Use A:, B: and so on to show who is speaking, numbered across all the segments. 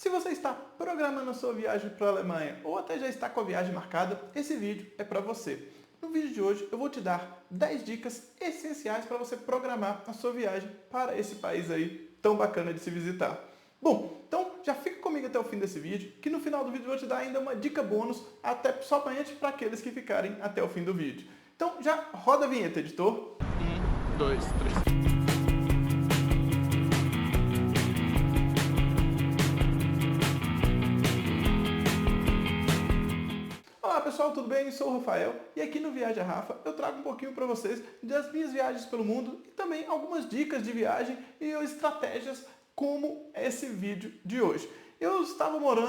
A: Se você está programando a sua viagem para a Alemanha ou até já está com a viagem marcada, esse vídeo é para você. No vídeo de hoje eu vou te dar 10 dicas essenciais para você programar a sua viagem para esse país aí tão bacana de se visitar. Bom, então já fica comigo até o fim desse vídeo, que no final do vídeo eu vou te dar ainda uma dica bônus, até somente para aqueles que ficarem até o fim do vídeo. Então já roda a vinheta, editor.
B: 1, 2, 3.
A: Olá pessoal, tudo bem? Eu sou o Rafael e aqui no Viaja Rafa eu trago um pouquinho para vocês das minhas viagens pelo mundo e também algumas dicas de viagem e estratégias como esse vídeo de hoje. Eu estava morei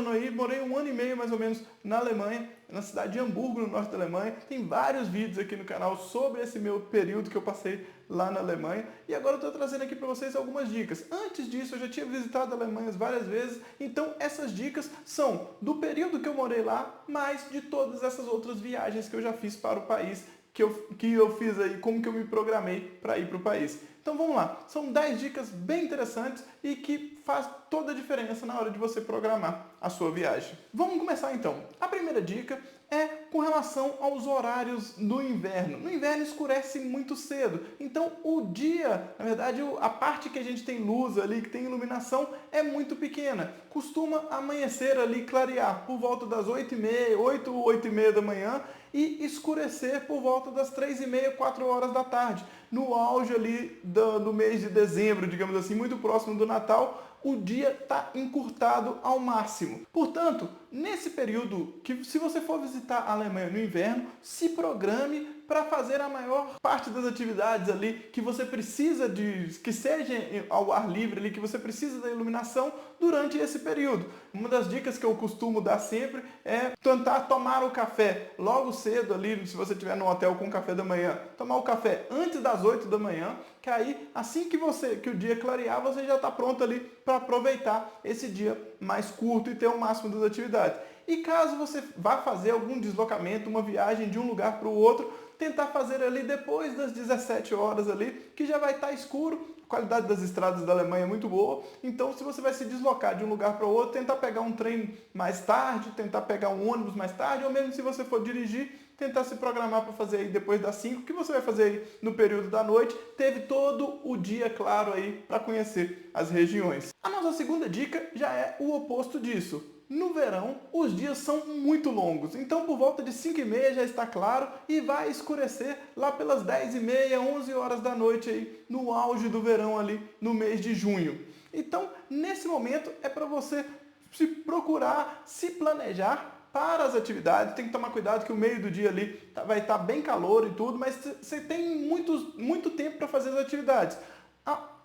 A: 1 ano e meio mais ou menos na Alemanha, na cidade de Hamburgo, no norte da Alemanha. Tem vários vídeos aqui no canal sobre esse meu período que eu passei lá na Alemanha. E agora eu estou trazendo aqui para vocês algumas dicas. Antes disso, eu já tinha visitado a Alemanha várias vezes, então essas dicas são do período que eu morei lá, mais de todas essas outras viagens que eu já fiz para o país, que eu fiz aí, como que eu me programei para ir para o país. Então vamos lá, são 10 dicas bem interessantes e que faz toda a diferença na hora de você programar a sua viagem. Vamos começar então. A primeira dica é com relação aos horários do inverno. No inverno escurece muito cedo, então o dia, na verdade, a parte que a gente tem luz ali, que tem iluminação, é muito pequena. Costuma amanhecer ali, clarear por volta das 8h30, 8h30 da manhã e escurecer por volta das 3h30, 4 horas da tarde. No auge ali do mês de dezembro, digamos assim, muito próximo do Natal, o dia está encurtado ao máximo. Portanto, nesse período, que se você for visitar a Alemanha no inverno, se programe para fazer a maior parte das atividades ali que você precisa que seja ao ar livre ali, que você precisa da iluminação durante esse período. Uma das dicas que eu costumo dar sempre é tentar tomar o café logo cedo ali, se você estiver no hotel com café da manhã, tomar o café antes das 8 da manhã, que aí assim que o dia clarear, você já está pronto ali para aproveitar esse dia mais curto e ter o máximo das atividades. E caso você vá fazer algum deslocamento, uma viagem de um lugar para o outro, tentar fazer ali depois das 17 horas ali, que já vai estar escuro. A qualidade das estradas da Alemanha é muito boa, então se você vai se deslocar de um lugar para o outro, tentar pegar um trem mais tarde, tentar pegar um ônibus mais tarde, ou mesmo se você for dirigir, tentar se programar para fazer aí depois das 5, que você vai fazer aí no período da noite, teve todo o dia claro aí para conhecer as regiões. A nossa segunda dica já é o oposto disso. No verão, os dias são muito longos, então por volta de 5h30 já está claro e vai escurecer lá pelas 10h30, 11 horas da noite aí, no auge do verão ali, no mês de junho. Então, nesse momento é para você se procurar, se planejar para as atividades. Tem que tomar cuidado que o meio do dia ali vai estar bem calor e tudo, mas você tem muito tempo para fazer as atividades.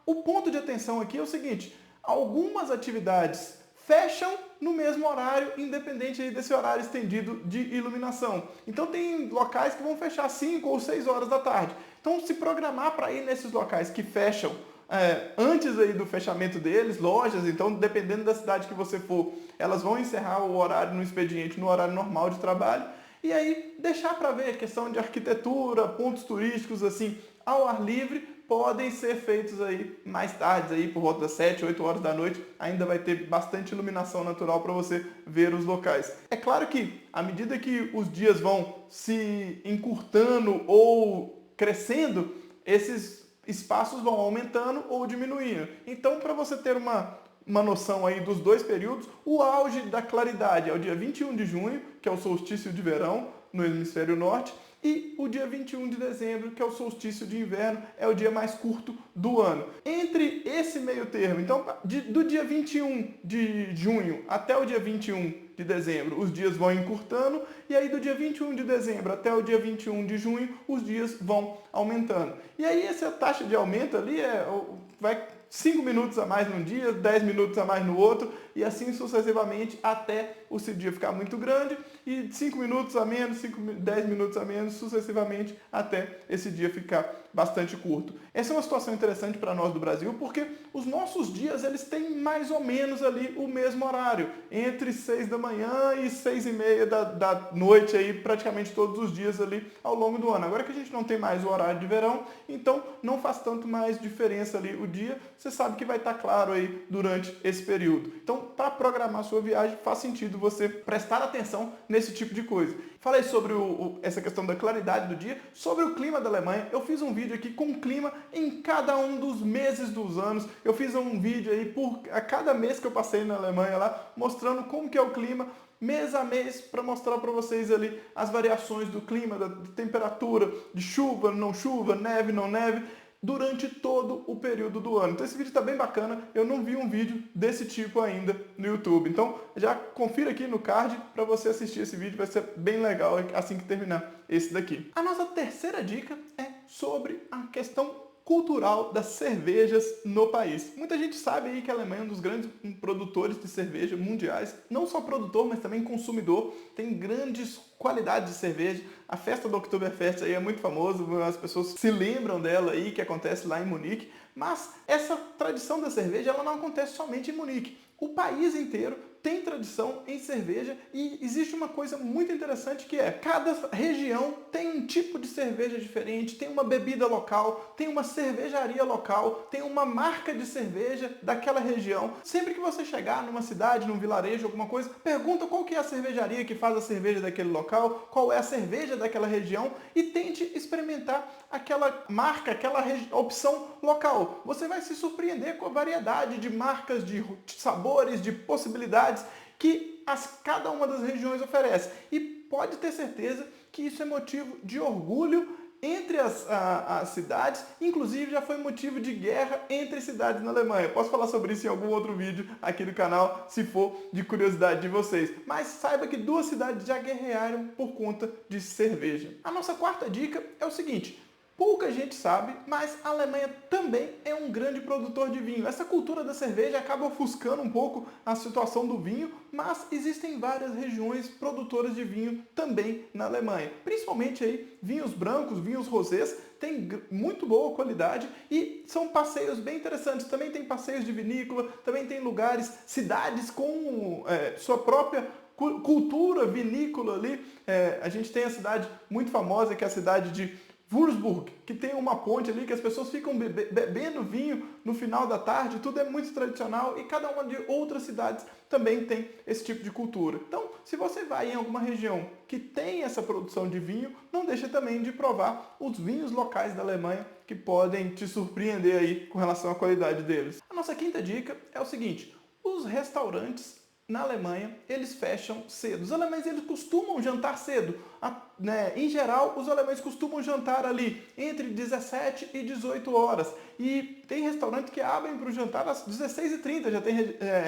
A: O ponto de atenção aqui é o seguinte: algumas atividades fecham no mesmo horário, independente aí desse horário estendido de iluminação. Então tem locais que vão fechar 5 ou 6 horas da tarde. Então se programar para ir nesses locais que fecham antes aí do fechamento deles, lojas, então dependendo da cidade que você for, elas vão encerrar o horário no expediente, no horário normal de trabalho, e aí deixar para ver a questão de arquitetura, pontos turísticos assim, ao ar livre, podem ser feitos aí mais tarde, aí por volta das 7, 8 horas da noite, ainda vai ter bastante iluminação natural para você ver os locais. É claro que, à medida que os dias vão se encurtando ou crescendo, esses espaços vão aumentando ou diminuindo. Então, para você ter uma noção aí dos dois períodos, o auge da claridade é o dia 21 de junho, que é o solstício de verão no hemisfério norte, e o dia 21 de dezembro, que é o solstício de inverno, é o dia mais curto do ano. Entre esse meio termo, então, do dia 21 de junho até o dia 21 de dezembro, os dias vão encurtando, e aí do dia 21 de dezembro até o dia 21 de junho, os dias vão aumentando. E aí essa taxa de aumento ali vai 5 minutos a mais num dia, 10 minutos a mais no outro, e assim sucessivamente até o seu dia ficar muito grande, e 5 minutos a menos, 10 minutos a menos, sucessivamente até esse dia ficar bastante curto. Essa é uma situação interessante para nós do Brasil, porque os nossos dias eles têm mais ou menos ali o mesmo horário, entre 6 da manhã e 6h30 da noite, aí, praticamente todos os dias ali ao longo do ano. Agora que a gente não tem mais o horário de verão, então não faz tanto mais diferença ali o dia, você sabe que vai estar claro aí durante esse período. Então Então, para programar a sua viagem, faz sentido você prestar atenção nesse tipo de coisa. Falei sobre essa questão da claridade do dia, sobre o clima da Alemanha. Eu fiz um vídeo aqui com o clima em cada um dos meses dos anos. Eu fiz um vídeo aí a cada mês que eu passei na Alemanha lá, mostrando como que é o clima, mês a mês, para mostrar para vocês ali as variações do clima, da temperatura, de chuva, não chuva, neve, não neve, durante todo o período do ano. Então esse vídeo está bem bacana, eu não vi um vídeo desse tipo ainda no YouTube. Então já confira aqui no card para você assistir esse vídeo, vai ser bem legal assim que terminar esse daqui. A nossa terceira dica é sobre a questão cultural das cervejas no país. Muita gente sabe aí que a Alemanha é um dos grandes produtores de cerveja mundiais, não só produtor, mas também consumidor, tem grandes qualidades de cerveja. A festa do Oktoberfest aí é muito famosa, as pessoas se lembram dela aí, que acontece lá em Munique, mas essa tradição da cerveja ela não acontece somente em Munique. O país inteiro tem tradição em cerveja e existe uma coisa muito interessante que é, cada região tem um tipo de cerveja diferente, tem uma bebida local, tem uma cervejaria local, tem uma marca de cerveja daquela região. Sempre que você chegar numa cidade, num vilarejo, alguma coisa, pergunta qual que é a cervejaria que faz a cerveja daquele local, qual é a cerveja daquela região e tente experimentar aquela marca, aquela opção local. Você vai se surpreender com a variedade de marcas, de sabores, de possibilidades que cada uma das regiões oferece. E pode ter certeza que isso é motivo de orgulho entre as cidades, inclusive já foi motivo de guerra entre cidades na Alemanha. Posso falar sobre isso em algum outro vídeo aqui do canal, se for de curiosidade de vocês. Mas saiba que 2 cidades já guerrearam por conta de cerveja. A nossa quarta dica é o seguinte: pouca gente sabe, mas a Alemanha também é um grande produtor de vinho. Essa cultura da cerveja acaba ofuscando um pouco a situação do vinho, mas existem várias regiões produtoras de vinho também na Alemanha. Principalmente aí vinhos brancos, vinhos rosés, tem muito boa qualidade e são passeios bem interessantes. Também tem passeios de vinícola, também tem lugares, cidades com sua própria cultura vinícola ali. A gente tem a cidade muito famosa, que é a cidade de Würzburg, que tem uma ponte ali que as pessoas ficam bebendo vinho no final da tarde, tudo é muito tradicional e cada uma de outras cidades também tem esse tipo de cultura. Então, se você vai em alguma região que tem essa produção de vinho, não deixe também de provar os vinhos locais da Alemanha que podem te surpreender aí com relação à qualidade deles. A nossa quinta dica é o seguinte: os restaurantes na Alemanha, eles fecham cedo. Os alemães, eles costumam jantar cedo. Em geral, os alemães costumam jantar ali entre 17 e 18 horas. E tem restaurantes que abrem para o jantar às 16h30, já tem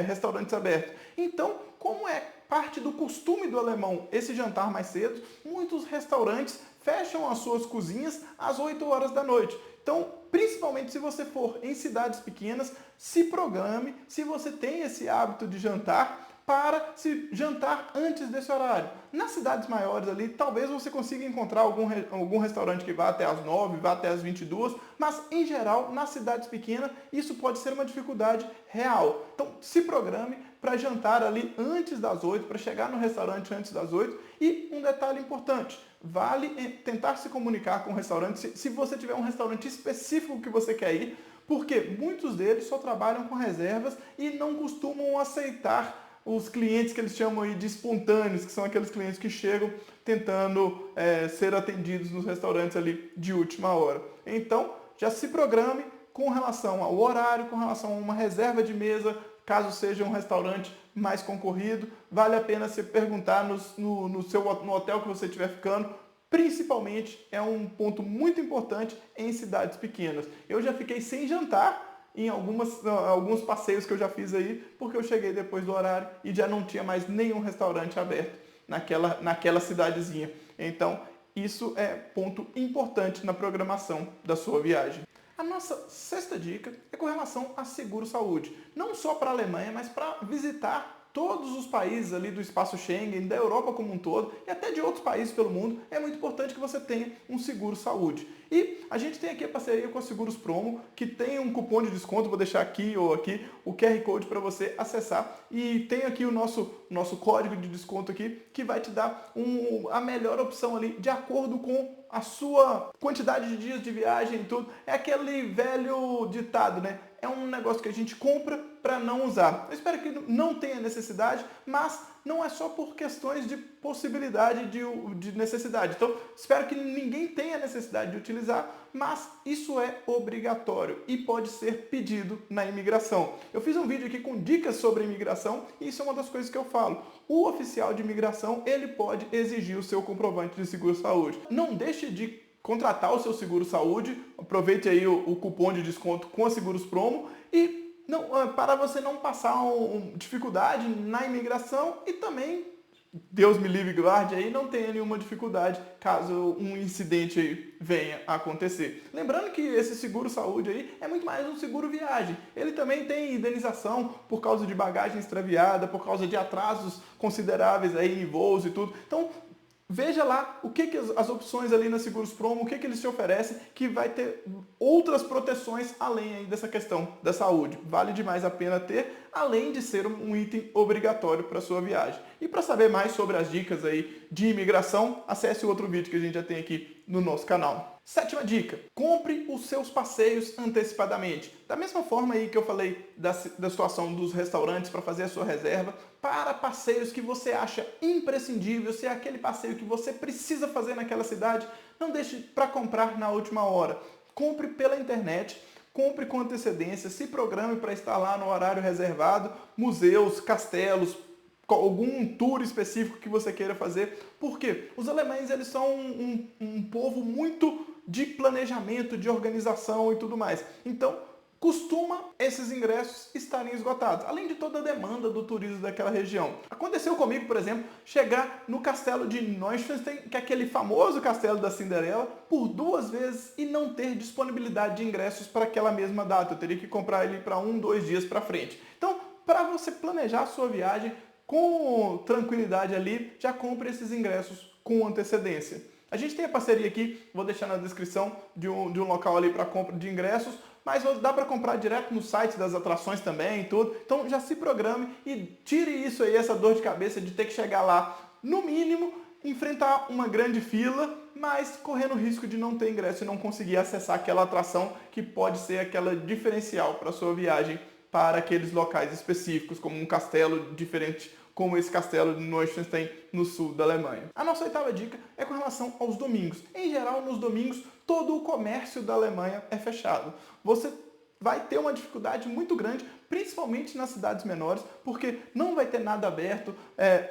A: restaurantes abertos. Então, como é parte do costume do alemão esse jantar mais cedo, muitos restaurantes fecham as suas cozinhas às 8 horas da noite. Então, principalmente se você for em cidades pequenas, se programe, se você tem esse hábito de jantar, para se jantar antes desse horário. Nas cidades maiores ali, talvez você consiga encontrar algum restaurante que vá até as 9, vá até as 22, mas em geral, nas cidades pequenas, isso pode ser uma dificuldade real. Então, se programe para jantar ali antes das 8, para chegar no restaurante antes das 8. E um detalhe importante, vale tentar se comunicar com o restaurante, se você tiver um restaurante específico que você quer ir, porque muitos deles só trabalham com reservas e não costumam aceitar os clientes que eles chamam aí de espontâneos, que são aqueles clientes que chegam tentando ser atendidos nos restaurantes ali de última hora. Então, já se programe com relação ao horário, com relação a uma reserva de mesa, caso seja um restaurante mais concorrido. Vale a pena você perguntar no hotel que você estiver ficando. Principalmente, é um ponto muito importante em cidades pequenas. Eu já fiquei sem jantar em alguns passeios que eu já fiz aí, porque eu cheguei depois do horário e já não tinha mais nenhum restaurante aberto naquela cidadezinha. Então, isso é ponto importante na programação da sua viagem. A nossa sexta dica é com relação a seguro-saúde. Não só para a Alemanha, mas para visitar todos os países ali do espaço Schengen, da Europa como um todo, e até de outros países pelo mundo, é muito importante que você tenha um seguro-saúde. E a gente tem aqui a parceria com a Seguros Promo, que tem um cupom de desconto, vou deixar aqui ou aqui o QR Code para você acessar. E tem aqui o nosso código de desconto aqui, que vai te dar a melhor opção ali, de acordo com a sua quantidade de dias de viagem e tudo. É aquele velho ditado, né? é um negócio que a gente compra para não usar. Eu espero que não tenha necessidade, mas não é só por questões de possibilidade de necessidade. Então, espero que ninguém tenha necessidade de utilizar, mas isso é obrigatório e pode ser pedido na imigração. Eu fiz um vídeo aqui com dicas sobre imigração e isso é uma das coisas que eu falo. O oficial de imigração, ele pode exigir o seu comprovante de seguro-saúde. Não deixe de contratar o seu seguro-saúde, aproveite aí o cupom de desconto com a Seguros Promo e para você não passar dificuldade na imigração e também, Deus me livre e guarde aí, não tenha nenhuma dificuldade caso um incidente aí venha a acontecer. Lembrando que esse seguro-saúde aí é muito mais um seguro-viagem. Ele também tem indenização por causa de bagagem extraviada, por causa de atrasos consideráveis aí em voos e tudo. Então, veja lá o que as opções ali na Seguros Promo, o que eles te oferecem, que vai ter outras proteções além aí dessa questão da saúde. Vale demais a pena ter, além de ser um item obrigatório para a sua viagem. E para saber mais sobre as dicas aí de imigração, acesse o outro vídeo que a gente já tem aqui no nosso canal. 7ª dica, compre os seus passeios antecipadamente. Da mesma forma aí que eu falei da situação dos restaurantes para fazer a sua reserva, para passeios que você acha imprescindível, se é aquele passeio que você precisa fazer naquela cidade, não deixe para comprar na última hora. Compre pela internet, compre com antecedência, se programe para estar lá no horário reservado, museus, castelos, algum tour específico que você queira fazer. Por quê? Os alemães, eles são um povo muito de planejamento, de organização e tudo mais. Então, costuma esses ingressos estarem esgotados, além de toda a demanda do turismo daquela região. Aconteceu comigo, por exemplo, chegar no castelo de Neuschwanstein, que é aquele famoso castelo da Cinderela, por 2 vezes e não ter disponibilidade de ingressos para aquela mesma data. Eu teria que comprar ele para 2 dias para frente. Então, para você planejar a sua viagem com tranquilidade ali, já compre esses ingressos com antecedência. A gente tem a parceria aqui, vou deixar na descrição de um local ali para compra de ingressos, mas dá para comprar direto no site das atrações também e tudo. Então já se programe e tire isso aí, essa dor de cabeça de ter que chegar lá, no mínimo, enfrentar uma grande fila, mas correndo o risco de não ter ingresso e não conseguir acessar aquela atração que pode ser aquela diferencial para a sua viagem para aqueles locais específicos, como um castelo diferente, como esse castelo de Neuschwanstein no sul da Alemanha. A nossa 8ª dica é com relação aos domingos. Em geral, nos domingos, todo o comércio da Alemanha é fechado. Você vai ter uma dificuldade muito grande, principalmente nas cidades menores, porque não vai ter nada aberto,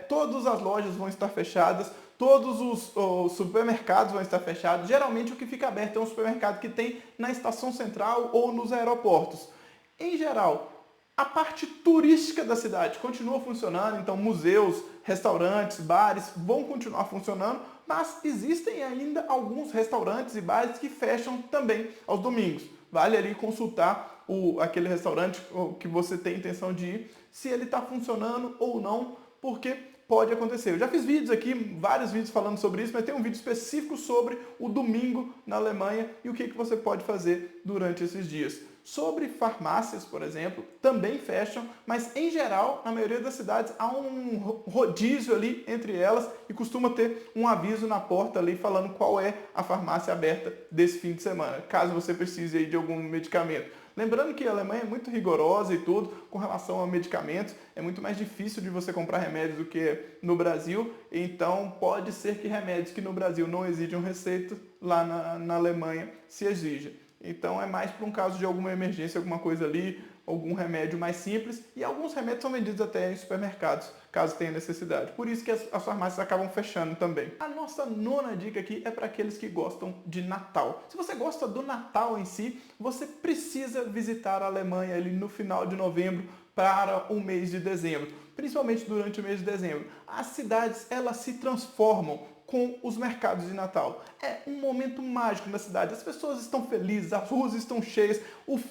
A: todas as lojas vão estar fechadas, todos os supermercados vão estar fechados. Geralmente o que fica aberto é um supermercado que tem na estação central ou nos aeroportos. Em geral, a parte turística da cidade continua funcionando, então museus, restaurantes, bares vão continuar funcionando, mas existem ainda alguns restaurantes e bares que fecham também aos domingos. Vale ali consultar aquele restaurante que você tem intenção de ir, se ele está funcionando ou não, porque pode acontecer. Eu já fiz vídeos aqui, vários vídeos falando sobre isso, mas tem um vídeo específico sobre o domingo na Alemanha e o que você pode fazer durante esses dias. Sobre farmácias, por exemplo, também fecham, mas em geral, na maioria das cidades, há um rodízio ali entre elas e costuma ter um aviso na porta ali falando qual é a farmácia aberta desse fim de semana, caso você precise aí de algum medicamento. Lembrando que a Alemanha é muito rigorosa e tudo com relação a medicamentos, é muito mais difícil de você comprar remédios do que no Brasil, então pode ser que remédios que no Brasil não exijam receita, lá na Alemanha se exija. Então é mais para um caso de alguma emergência, alguma coisa ali, algum remédio mais simples. E alguns remédios são vendidos até em supermercados, caso tenha necessidade. Por isso que as farmácias acabam fechando também. A nossa 9ª dica aqui é para aqueles que gostam de Natal. Se você gosta do Natal em si, você precisa visitar a Alemanha ali no final de novembro para o mês de dezembro. Principalmente durante o mês de dezembro. As cidades, elas se transformam com os mercados de Natal. É um momento mágico na cidade. As pessoas estão felizes, as ruas estão cheias,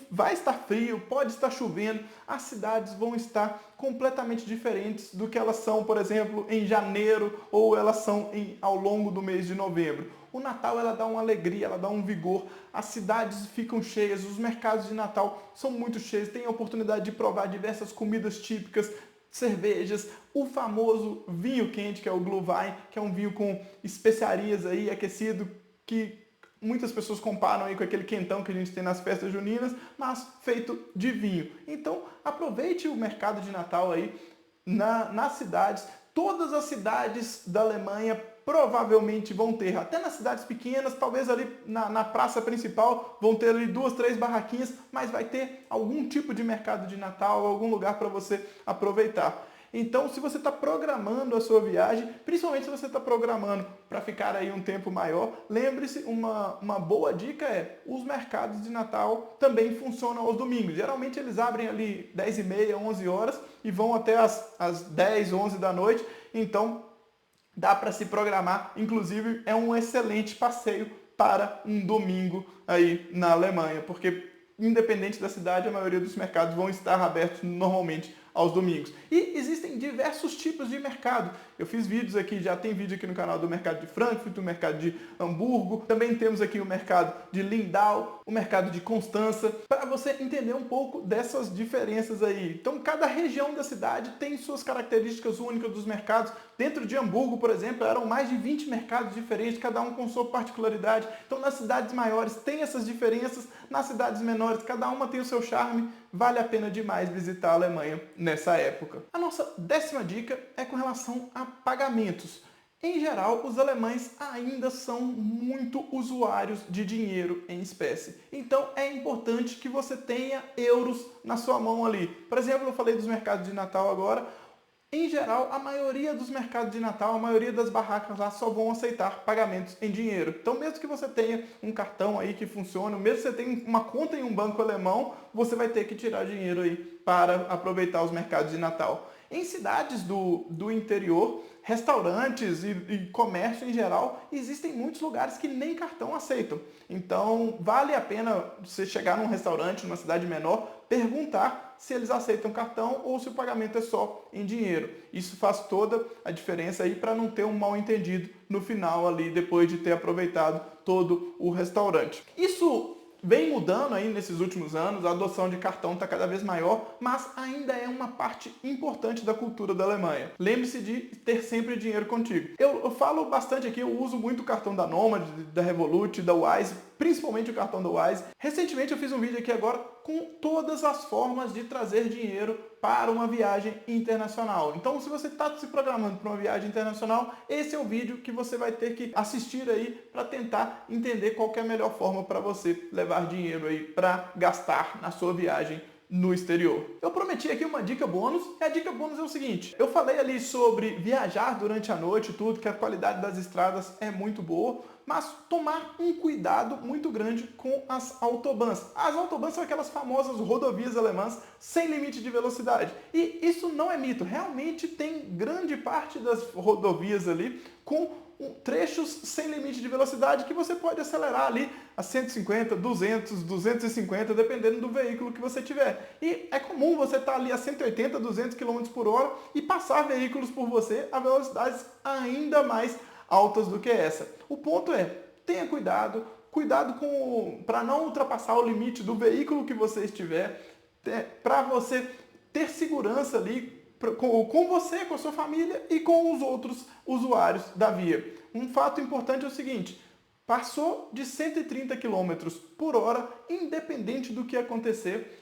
A: vai estar frio, pode estar chovendo. As cidades vão estar completamente diferentes do que elas são, por exemplo, em janeiro ou elas são ao longo do mês de novembro. O Natal, ela dá uma alegria, ela dá um vigor, as cidades ficam cheias, os mercados de Natal são muito cheios, tem a oportunidade de provar diversas comidas típicas, cervejas, o famoso vinho quente, que é o Glühwein, que é um vinho com especiarias aí, aquecido, que muitas pessoas comparam aí com aquele quentão que a gente tem nas festas juninas, mas feito de vinho. Então, aproveite o mercado de Natal aí nas cidades. Todas as cidades da Alemanha provavelmente vão ter, até nas cidades pequenas, talvez ali na praça principal, vão ter ali 2, 3 barraquinhas, mas vai ter algum tipo de mercado de Natal, algum lugar para você aproveitar. Então, se você está programando a sua viagem, principalmente se você está programando para ficar aí um tempo maior, lembre-se, uma boa dica é, os mercados de Natal também funcionam aos domingos. Geralmente eles abrem ali 10h30, 11 horas e vão até as 10, 11 da noite. Então, dá para se programar. Inclusive, é um excelente passeio para um domingo aí na Alemanha, porque independente da cidade, a maioria dos mercados vão estar abertos normalmente aos domingos. E existem diversos tipos de mercado. Eu fiz vídeos aqui, já tem vídeo aqui no canal do mercado de Frankfurt, do mercado de Hamburgo, também temos aqui o mercado de Lindau, o mercado de Constança, para você entender um pouco dessas diferenças aí. Então, cada região da cidade tem suas características únicas dos mercados. Dentro de Hamburgo, por exemplo, eram mais de 20 mercados diferentes, cada um com sua particularidade. Então, nas cidades maiores tem essas diferenças, nas cidades menores cada uma tem o seu charme. Vale a pena demais visitar a Alemanha nessa época. A nossa 10ª dica é com relação a pagamentos. Em geral, os alemães ainda são muito usuários de dinheiro em espécie. Então, é importante que você tenha euros na sua mão ali. Por exemplo, eu falei dos mercados de Natal agora. Em geral, a maioria dos mercados de Natal, a maioria das barracas lá só vão aceitar pagamentos em dinheiro. Então, mesmo que você tenha um cartão aí que funcione, mesmo que você tenha uma conta em um banco alemão, você vai ter que tirar dinheiro aí para aproveitar os mercados de Natal. Em cidades do interior, restaurantes e comércio em geral, existem muitos lugares que nem cartão aceitam. Então, vale a pena você chegar num restaurante, numa cidade menor, perguntar se eles aceitam cartão ou se o pagamento é só em dinheiro. Isso faz toda a diferença aí para não ter um mal-entendido no final ali, depois de ter aproveitado todo o restaurante. Isso vem mudando aí nesses últimos anos, a adoção de cartão está cada vez maior, mas ainda é uma parte importante da cultura da Alemanha. Lembre-se de ter sempre dinheiro contigo. Eu falo bastante aqui, eu uso muito o cartão da Nomad, da Revolut, da Wise, principalmente o cartão da Wise. Recentemente eu fiz um vídeo aqui agora com todas as formas de trazer dinheiro para uma viagem internacional. Então, se você está se programando para uma viagem internacional, esse é o vídeo que você vai ter que assistir aí para tentar entender qual que é a melhor forma para você levar dinheiro aí para gastar na sua viagem no exterior. Eu prometi aqui uma dica bônus, e a dica bônus é o seguinte: eu falei ali sobre viajar durante a noite e tudo, que a qualidade das estradas é muito boa, mas tomar um cuidado muito grande com as autobahns. As autobahns são aquelas famosas rodovias alemãs sem limite de velocidade. E isso não é mito, realmente tem grande parte das rodovias ali com trechos sem limite de velocidade que você pode acelerar ali a 150, 200, 250, dependendo do veículo que você tiver. E é comum você estar ali a 180, 200 km por hora e passar veículos por você a velocidades ainda mais altas do que essa. O ponto é, tenha cuidado para não ultrapassar o limite do veículo que você estiver, para você ter segurança ali com você, com a sua família e com os outros usuários da via. Um fato importante é o seguinte: passou de 130 km por hora, independente do que acontecer,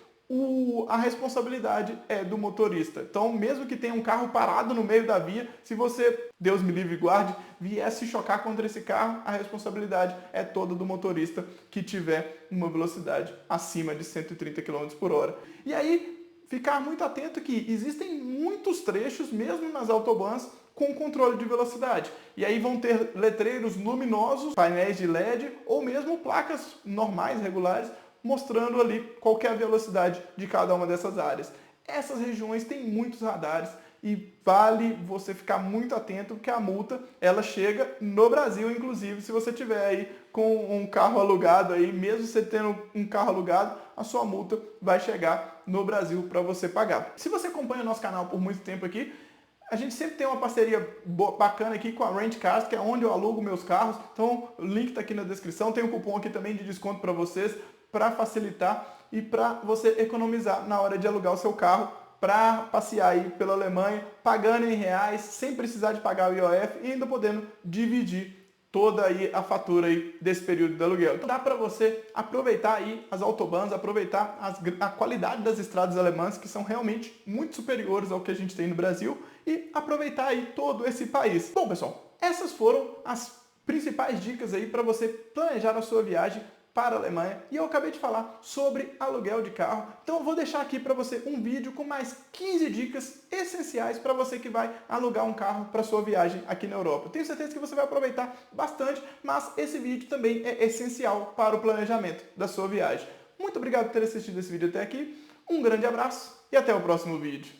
A: a responsabilidade é do motorista. Então, mesmo que tenha um carro parado no meio da via, se você, Deus me livre e guarde, vier se chocar contra esse carro, a responsabilidade é toda do motorista que tiver uma velocidade acima de 130 km por hora. E aí, ficar muito atento que existem muitos trechos, mesmo nas autobahns, com controle de velocidade. E aí vão ter letreiros luminosos, painéis de LED ou mesmo placas normais, regulares, mostrando ali qual que é a velocidade de cada uma dessas áreas. Essas regiões têm muitos radares e vale você ficar muito atento, porque a multa ela chega no Brasil, inclusive, se você tiver aí com um carro alugado aí, mesmo você tendo um carro alugado, a sua multa vai chegar no Brasil para você pagar. Se você acompanha o nosso canal por muito tempo aqui, a gente sempre tem uma parceria bacana aqui com a Rent Cars, que é onde eu alugo meus carros. Então, o link está aqui na descrição. Tem um cupom aqui também de desconto para vocês, para facilitar e para você economizar na hora de alugar o seu carro para passear aí pela Alemanha, pagando em reais, sem precisar de pagar o IOF e ainda podendo dividir toda aí a fatura aí desse período de aluguel. Então dá para você aproveitar aí as autobahns, aproveitar a qualidade das estradas alemãs, que são realmente muito superiores ao que a gente tem no Brasil, e aproveitar aí todo esse país. Bom, pessoal, essas foram as principais dicas aí para você planejar a sua viagem para a Alemanha, e eu acabei de falar sobre aluguel de carro, então eu vou deixar aqui para você um vídeo com mais 15 dicas essenciais para você que vai alugar um carro para sua viagem aqui na Europa. Tenho certeza que você vai aproveitar bastante, mas esse vídeo também é essencial para o planejamento da sua viagem. Muito obrigado por ter assistido esse vídeo até aqui, um grande abraço e até o próximo vídeo.